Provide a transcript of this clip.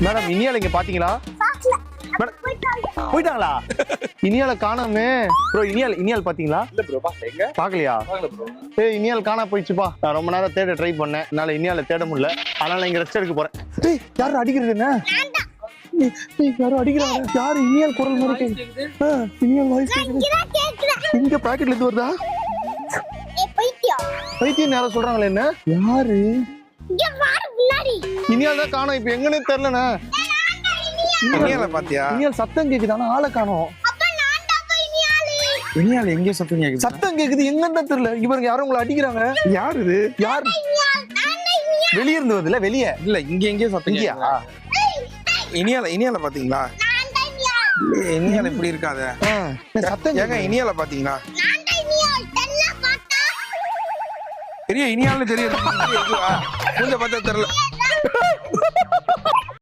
Madam இனியால இங்க பாத்தீங்களா? போயிட்டாங்களா? இனியால காணோமே ப்ரோ. இனியால் பாத்தீங்களா? இல்ல ப்ரோ பாக்கல. பாக்கலையா? ஏய் இனியால் காணா போயிடுச்சுப்பா. நான் ரொம்ப நேரம் தேட ட்ரை பண்ணேன், என்னால இனியால தேட முடியல. அதனால இங்க ரெஸ்ட் எடுக்க போறேன். ஏய் யாரும் அடிக்கிறது என்ன? யாரும் அடிக்கிறாங்க. யாரு? இனியால் குரல் மாதிரி கேக்குது. இனியால் வாய்ஸ் கேக்குது. இங்க பாக்கெட்ல இருந்து வருதா? பைத்தியம் யாரோ சொல்றாங்களே என்ன? யாரு? இனியால் தான் காணோம். இப்ப எங்கன்னு தெரியலண்ணா. இனியால பாத்தியா? இனியால் சத்தம் கேக்குது, ஆனா ஆளை காணோம். இனியால எங்க சத்தம் கேக்குது? சத்தம் கேக்குது, எங்கன்னு தெரியல. இங்க பாருங்க, யாரும் உங்களை அடிக்கிறாங்க. யாரு இது? யாரு? வெளிய இருந்து வருதுல, வெளிய இல்ல இங்க எங்கேயோ சத்தம் இங்கயா? இனியால பாத்தீங்களா? இனியால இப்படி இருக்காத. சத்தம் ஏங்க இனியால பாத்தீங்களா? பெரிய இனியால தெரியும். கொஞ்சம் பார்த்தா தெரியல.